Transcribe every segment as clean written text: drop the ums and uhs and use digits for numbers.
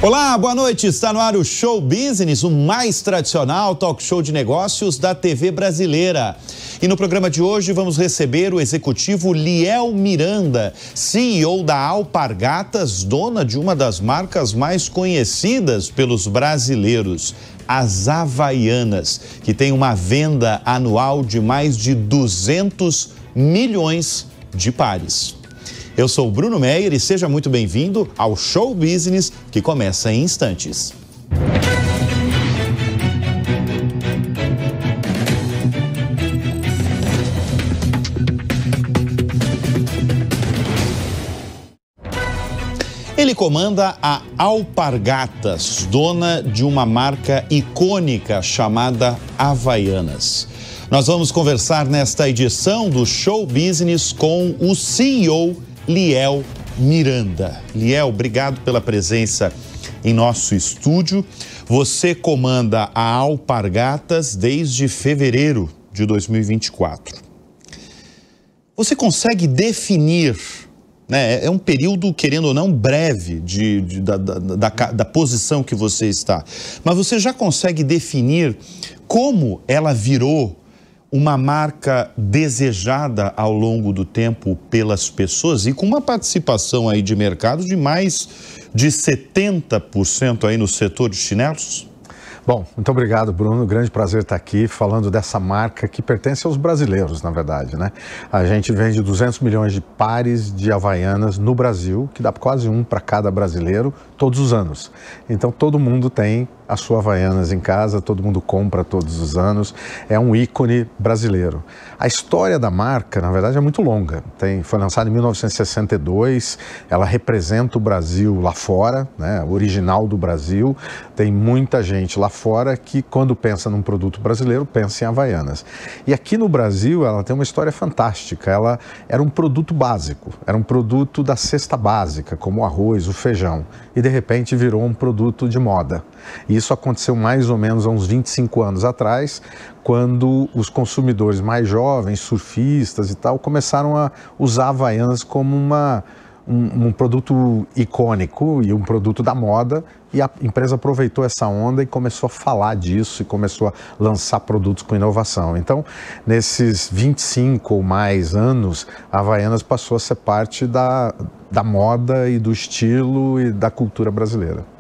Olá, boa noite. Está no ar o Show Business, o mais tradicional talk show de negócios da TV brasileira. E no programa de hoje vamos receber o executivo Liel Miranda, CEO da Alpargatas, dona de uma das marcas mais conhecidas pelos brasileiros, as Havaianas, que tem uma venda anual de mais de 200 milhões de pares. Eu sou o Bruno Meyer e seja muito bem-vindo ao Show Business, que começa em instantes. Ele comanda a Alpargatas, dona de uma marca icônica chamada Havaianas. Nós vamos conversar nesta edição do Show Business com o CEO Liel Miranda. Liel, obrigado pela presença em nosso estúdio. Você comanda a Alpargatas desde fevereiro de 2024. Você consegue definir, né? É um período, querendo ou não, breve da posição que você está. Mas você já consegue definir como ela virou uma marca desejada ao longo do tempo pelas pessoas e com uma participação aí de mercado de mais de 70% aí no setor de chinelos? Bom, muito obrigado, Bruno. Grande prazer estar aqui falando dessa marca que pertence aos brasileiros, na verdade, né? A gente vende 200 milhões de pares de Havaianas no Brasil, que dá quase um para cada brasileiro todos os anos. Então, todo mundo tem a sua Havaianas em casa, todo mundo compra todos os anos, é um ícone brasileiro. A história da marca, na verdade, é muito longa. Foi lançada em 1962, ela representa o Brasil lá fora, né? Original do Brasil. Tem muita gente lá fora que, quando pensa num produto brasileiro, pensa em Havaianas. E aqui no Brasil, ela tem uma história fantástica. Ela era um produto básico, era um produto da cesta básica, como o arroz, o feijão. E, de repente, virou um produto de moda. E isso aconteceu mais ou menos há uns 25 anos atrás, quando os consumidores mais jovens, surfistas e tal, começaram a usar Havaianas como um produto icônico e um produto da moda, e a empresa aproveitou essa onda e começou a falar disso e começou a lançar produtos com inovação. Então, nesses 25 ou mais anos, a Havaianas passou a ser parte da moda e do estilo e da cultura brasileira.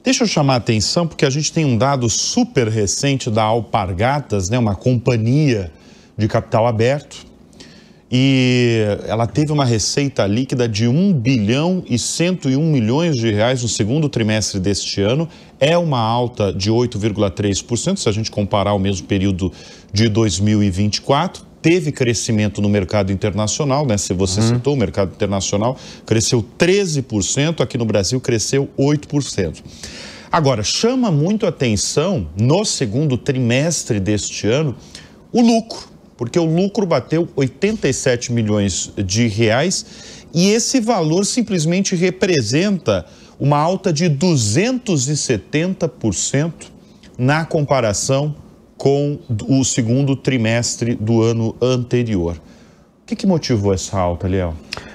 Deixa eu chamar a atenção, porque a gente tem um dado super recente da Alpargatas, né, uma companhia de capital aberto, e ela teve uma receita líquida de 1 bilhão e 101 milhões de reais no segundo trimestre deste ano. É uma alta de 8,3%, se a gente comparar o mesmo período de 2024. Teve crescimento no mercado internacional, né? Se você citou, o mercado internacional cresceu 13%, aqui no Brasil cresceu 8%. Agora, chama muito atenção, no segundo trimestre deste ano, o lucro, porque o lucro bateu 87 milhões de reais e esse valor simplesmente representa uma alta de 270% na comparação com o segundo trimestre do ano anterior. O que motivou essa alta, Liel?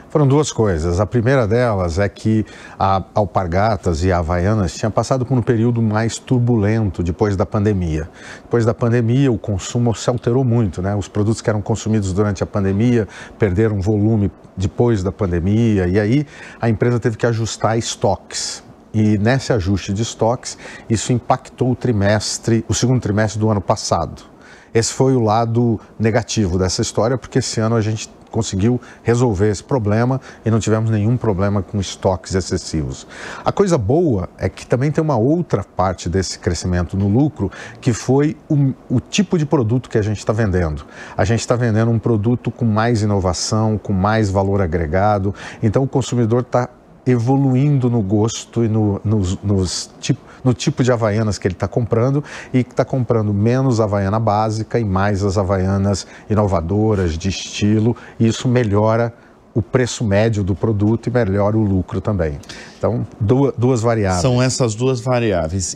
Foram duas coisas. A primeira delas é que a Alpargatas e a Havaianas tinham passado por um período mais turbulento depois da pandemia. Depois da pandemia, o consumo se alterou muito, né? Os produtos que eram consumidos durante a pandemia perderam volume depois da pandemia, e aí a empresa teve que ajustar estoques. E nesse ajuste de estoques, isso impactou o segundo trimestre do ano passado. Esse foi o lado negativo dessa história, porque esse ano a gente conseguiu resolver esse problema e não tivemos nenhum problema com estoques excessivos. A coisa boa é que também tem uma outra parte desse crescimento no lucro, que foi o tipo de produto que a gente está vendendo. A gente está vendendo um produto com mais inovação, com mais valor agregado, então o consumidor está evoluindo no gosto e no tipo de Havaianas que ele está comprando, e que está comprando menos Havaiana básica e mais as Havaianas inovadoras, de estilo, e isso melhora o preço médio do produto e melhora o lucro também. Então, duas variáveis. São essas duas variáveis.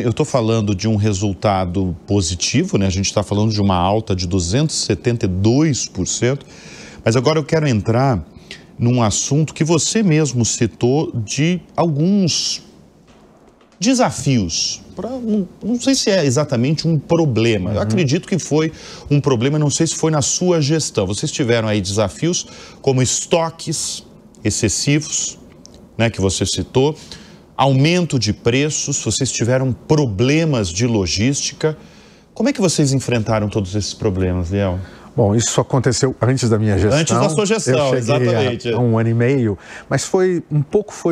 Eu estou falando de um resultado positivo, né? A gente está falando de uma alta de 272%, mas agora eu quero entrar num assunto que você mesmo citou de alguns desafios. Não sei se é exatamente um problema. Eu acredito que foi um problema, não sei se foi na sua gestão. Vocês tiveram aí desafios como estoques excessivos, né, que você citou, aumento de preços, vocês tiveram problemas de logística. Como é que vocês enfrentaram todos esses problemas, Liel? Bom, isso aconteceu antes da minha gestão. Antes da sua gestão, exatamente. Há 1 ano e meio, mas foi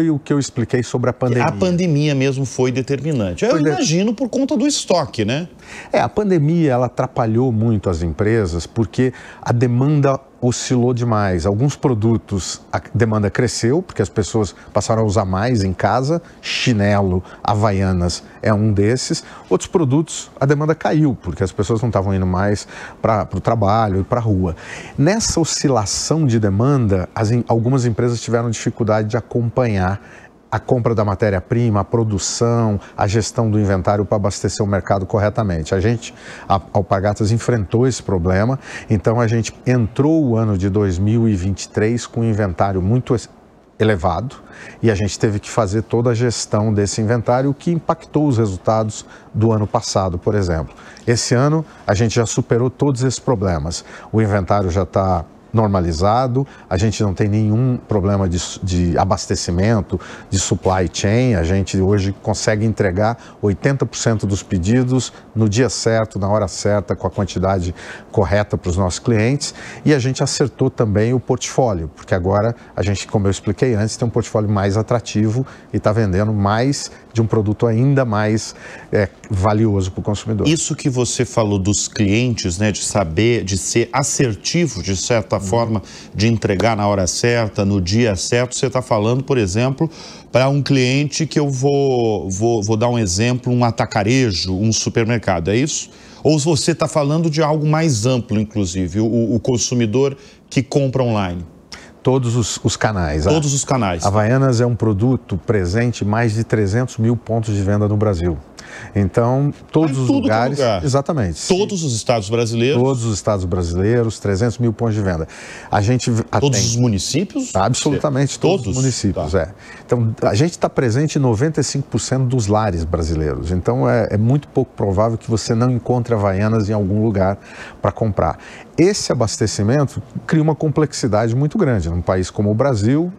o que eu expliquei sobre a pandemia. A pandemia mesmo foi determinante. Eu imagino por conta do estoque, né? A pandemia, ela atrapalhou muito as empresas porque a demanda oscilou demais. Alguns produtos a demanda cresceu porque as pessoas passaram a usar mais em casa. Chinelo, Havaianas é um desses. Outros produtos a demanda caiu porque as pessoas não estavam indo mais para o trabalho e para a rua. Nessa oscilação de demanda, algumas empresas tiveram dificuldade de acompanhar a compra da matéria-prima, a produção, a gestão do inventário para abastecer o mercado corretamente. A Alpargatas enfrentou esse problema, então a gente entrou o ano de 2023 com um inventário muito elevado e a gente teve que fazer toda a gestão desse inventário, que impactou os resultados do ano passado, por exemplo. Esse ano a gente já superou todos esses problemas. O inventário já está normalizado, a gente não tem nenhum problema de abastecimento, de supply chain, a gente hoje consegue entregar 80% dos pedidos no dia certo, na hora certa, com a quantidade correta para os nossos clientes, e a gente acertou também o portfólio, porque agora a gente, como eu expliquei antes, tem um portfólio mais atrativo e está vendendo mais de um produto ainda mais valioso para o consumidor. Isso que você falou dos clientes, né, de saber, de ser assertivo, de certa forma, de entregar na hora certa, no dia certo, você está falando, por exemplo, para um cliente que eu vou dar um exemplo, um atacarejo, um supermercado, é isso? Ou você está falando de algo mais amplo, inclusive, o consumidor que compra online? Todos os canais. Todos os canais. Havaianas é um produto presente em mais de 300 mil pontos de venda no Brasil. Então, todos os lugares... Exatamente. Todos os estados brasileiros? Todos os estados brasileiros, 300 mil pontos de venda. A gente todos os municípios? Absolutamente todos os municípios, tá. Então, a gente está presente em 95% dos lares brasileiros. Então, é muito pouco provável que você não encontre Havaianas em algum lugar para comprar. Esse abastecimento cria uma complexidade muito grande num país como o Brasil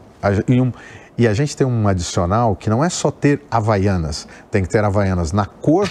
e a gente tem um adicional que não é só ter Havaianas, tem que ter Havaianas na cor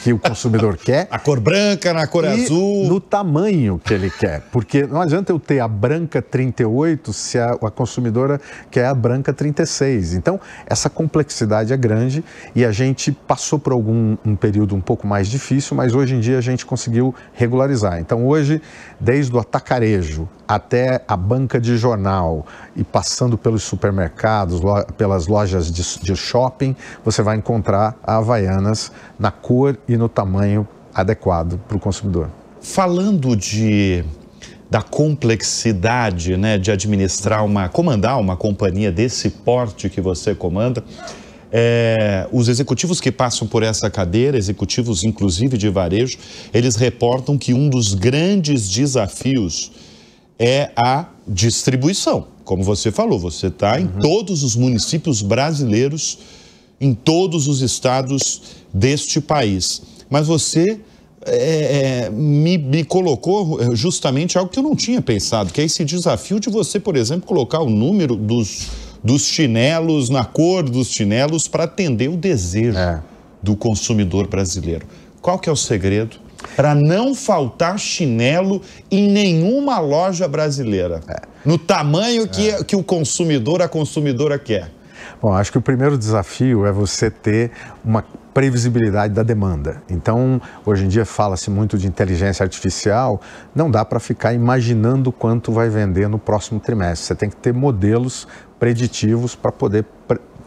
que o consumidor quer. A cor branca, na cor azul. No tamanho que ele quer. Porque não adianta eu ter a branca 38 se a consumidora quer a branca 36. Então, essa complexidade é grande e a gente passou por um período um pouco mais difícil, mas hoje em dia a gente conseguiu regularizar. Então, hoje, desde o atacarejo até a banca de jornal e passando pelos supermercados, pelas lojas de shopping, você vai encontrar a Havaianas na cor e no tamanho adequado para o consumidor. Falando da complexidade, né, de comandar uma companhia desse porte que você comanda, os executivos que passam por essa cadeira, executivos inclusive de varejo, eles reportam que um dos grandes desafios é a distribuição. Como você falou, você está em todos os municípios brasileiros, em todos os estados deste país. Mas você me colocou justamente algo que eu não tinha pensado, que é esse desafio de você, por exemplo, colocar o número dos chinelos, na cor dos chinelos, para atender o desejo do consumidor brasileiro. Qual que é o segredo para não faltar chinelo em nenhuma loja brasileira, no tamanho que o consumidor, a consumidora quer? Bom, acho que o primeiro desafio é você ter uma previsibilidade da demanda. Então, hoje em dia fala-se muito de inteligência artificial, não dá para ficar imaginando quanto vai vender no próximo trimestre. Você tem que ter modelos preditivos para poder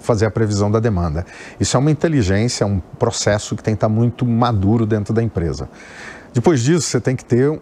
fazer a previsão da demanda. Isso é uma inteligência, é um processo que tem que estar muito maduro dentro da empresa. Depois disso, você tem que ter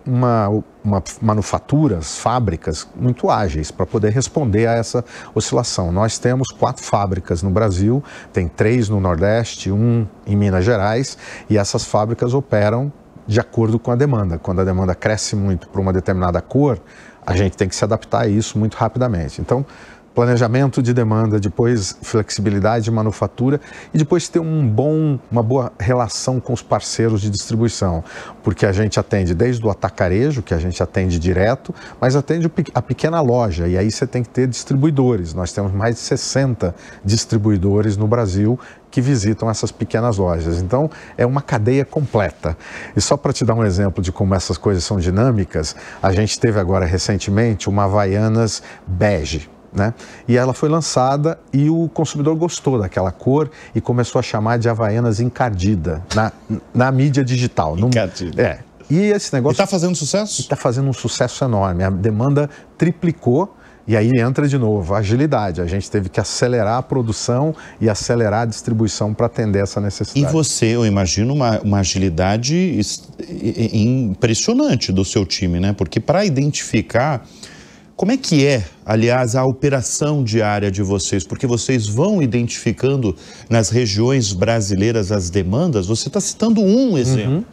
manufaturas, fábricas muito ágeis para poder responder a essa oscilação. Nós temos 4 fábricas no Brasil, tem 3 no Nordeste, 1 em Minas Gerais, e essas fábricas operam de acordo com a demanda. Quando a demanda cresce muito para uma determinada cor, a gente tem que se adaptar a isso muito rapidamente. Então, planejamento de demanda, depois flexibilidade de manufatura e depois ter uma boa relação com os parceiros de distribuição, porque a gente atende desde o atacarejo, que a gente atende direto, mas atende a pequena loja, e aí você tem que ter distribuidores. Nós temos mais de 60 distribuidores no Brasil que visitam essas pequenas lojas. Então, é uma cadeia completa. E só para te dar um exemplo de como essas coisas são dinâmicas, a gente teve agora recentemente uma Havaianas bege, né? E ela foi lançada e o consumidor gostou daquela cor e começou a chamar de Havaianas encardida na mídia digital. Encardida. E esse negócio... está fazendo sucesso? Está fazendo um sucesso enorme. A demanda triplicou. E aí entra de novo a agilidade. A gente teve que acelerar a produção e acelerar a distribuição para atender essa necessidade. E você, eu imagino, uma agilidade impressionante do seu time, né? Porque para identificar como é que é, aliás, a operação diária de vocês, porque vocês vão identificando nas regiões brasileiras as demandas. Você está citando um exemplo.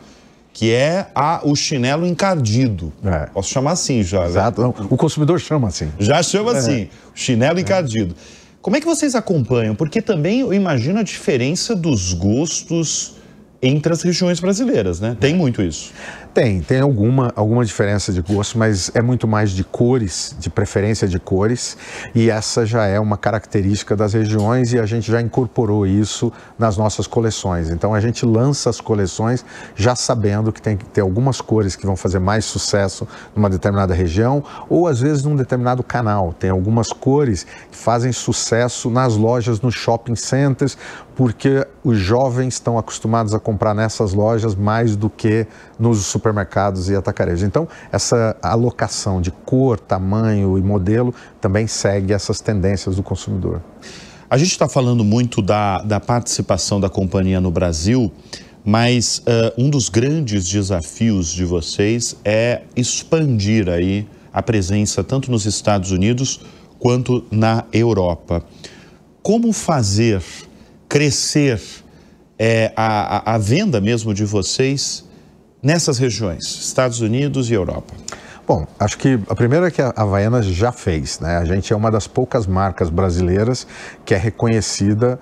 Que é o chinelo encardido. Posso chamar assim já. Exato. Né? O consumidor chama assim. Já chama assim, chinelo encardido. Como é que vocês acompanham? Porque também eu imagino a diferença dos gostos entre as regiões brasileiras, né? Tem muito isso. Tem alguma diferença de gosto, mas é muito mais de cores, de preferência de cores, e essa já é uma característica das regiões e a gente já incorporou isso nas nossas coleções. Então a gente lança as coleções já sabendo que tem que ter algumas cores que vão fazer mais sucesso numa determinada região ou às vezes num determinado canal. Tem algumas cores que fazem sucesso nas lojas, nos shopping centers, porque os jovens estão acostumados a comprar nessas lojas mais do que nos supermercados e atacarejos. Então, essa alocação de cor, tamanho e modelo também segue essas tendências do consumidor. A gente está falando muito da participação da companhia no Brasil, mas um dos grandes desafios de vocês é expandir aí a presença tanto nos Estados Unidos quanto na Europa. Como fazer crescer a venda mesmo de vocês nessas regiões, Estados Unidos e Europa? Bom, acho que a primeira é que a Havaianas já fez, né? A gente é uma das poucas marcas brasileiras que é reconhecida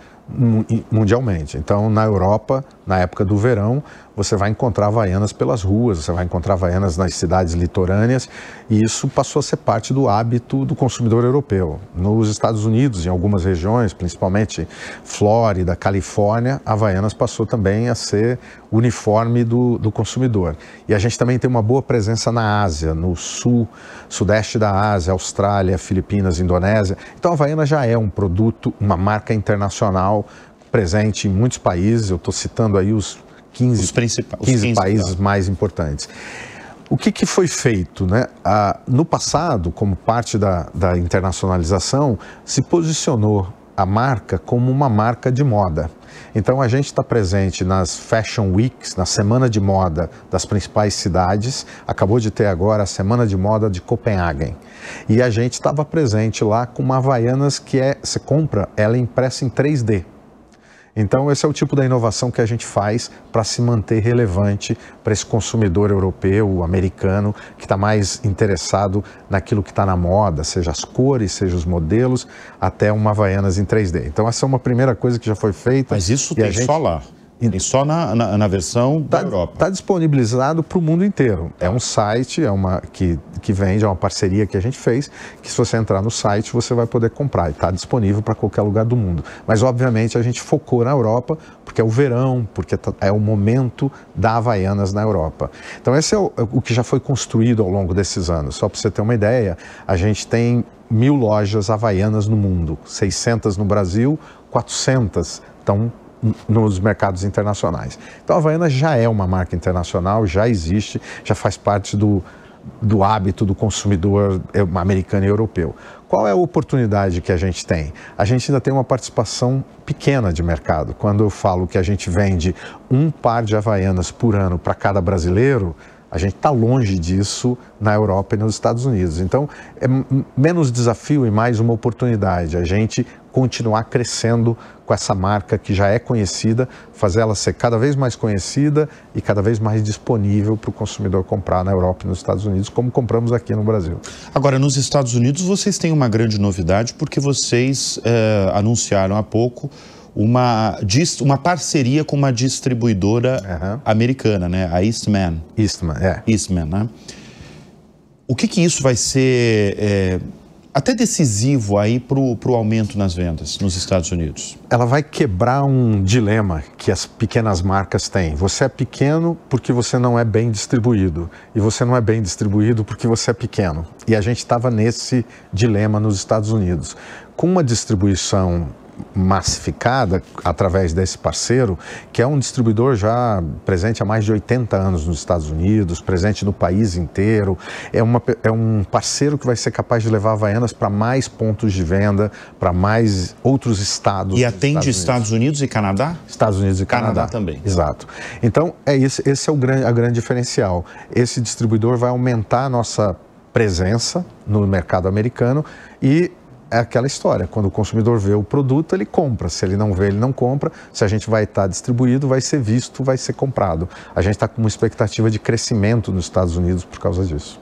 mundialmente. Então, na Europa, na época do verão, você vai encontrar Havaianas pelas ruas, você vai encontrar Havaianas nas cidades litorâneas, e isso passou a ser parte do hábito do consumidor europeu. Nos Estados Unidos, em algumas regiões, principalmente Flórida, Califórnia, Havaianas passou também a ser uniforme do consumidor. E a gente também tem uma boa presença na Ásia, no sudeste da Ásia, Austrália, Filipinas, Indonésia. Então, a Havaianas já é um produto, uma marca internacional presente em muitos países. Eu estou citando aí os 15 países mais importantes. O que foi feito, né? No passado, como parte da internacionalização, se posicionou a marca como uma marca de moda. Então a gente está presente nas Fashion Weeks, na semana de moda das principais cidades. Acabou de ter agora a semana de moda de Copenhague. E a gente estava presente lá com uma Havaianas que você compra, ela é impressa em 3D. Então, esse é o tipo da inovação que a gente faz para se manter relevante para esse consumidor europeu, americano, que está mais interessado naquilo que está na moda, seja as cores, seja os modelos, até uma Havaianas em 3D. Então, essa é uma primeira coisa que já foi feita. Mas isso tem só lá? Tem só na versão da Europa? Está disponibilizado para o mundo inteiro. É um site que vende, é uma parceria que a gente fez, que se você entrar no site você vai poder comprar. E está disponível para qualquer lugar do mundo. Mas, obviamente, a gente focou na Europa, porque é o verão, porque é o momento da Havaianas na Europa. Então, esse é o que já foi construído ao longo desses anos. Só para você ter uma ideia, a gente tem 1000 lojas Havaianas no mundo, 600 no Brasil, 400 estão nos mercados internacionais. Então a Havaianas já é uma marca internacional, já existe, já faz parte do hábito do consumidor americano e europeu. Qual é a oportunidade que a gente tem? A gente ainda tem uma participação pequena de mercado. Quando eu falo que a gente vende um par de Havaianas por ano para cada brasileiro, a gente está longe disso na Europa e nos Estados Unidos. Então, é menos desafio e mais uma oportunidade. A gente continuar crescendo com essa marca que já é conhecida, fazer ela ser cada vez mais conhecida e cada vez mais disponível para o consumidor comprar na Europa e nos Estados Unidos, como compramos aqui no Brasil. Agora, nos Estados Unidos, vocês têm uma grande novidade, porque vocês anunciaram há pouco uma parceria com uma distribuidora americana, né? A Eastman. Eastman, né? O que isso vai ser até decisivo aí para o aumento nas vendas nos Estados Unidos? Ela vai quebrar um dilema que as pequenas marcas têm. Você é pequeno porque você não é bem distribuído. E você não é bem distribuído porque você é pequeno. E a gente estava nesse dilema nos Estados Unidos. Com uma distribuição massificada através desse parceiro, que é um distribuidor já presente há mais de 80 anos nos Estados Unidos, presente no país inteiro, é um parceiro que vai ser capaz de levar Havaianas para mais pontos de venda, para mais outros estados. E atende Estados Unidos e Canadá? Estados Unidos e Canadá também. Exato. Então, esse é a grande diferencial. Esse distribuidor vai aumentar a nossa presença no mercado americano e é aquela história, quando o consumidor vê o produto, ele compra. Se ele não vê, ele não compra. Se a gente vai estar distribuído, vai ser visto, vai ser comprado. A gente está com uma expectativa de crescimento nos Estados Unidos por causa disso.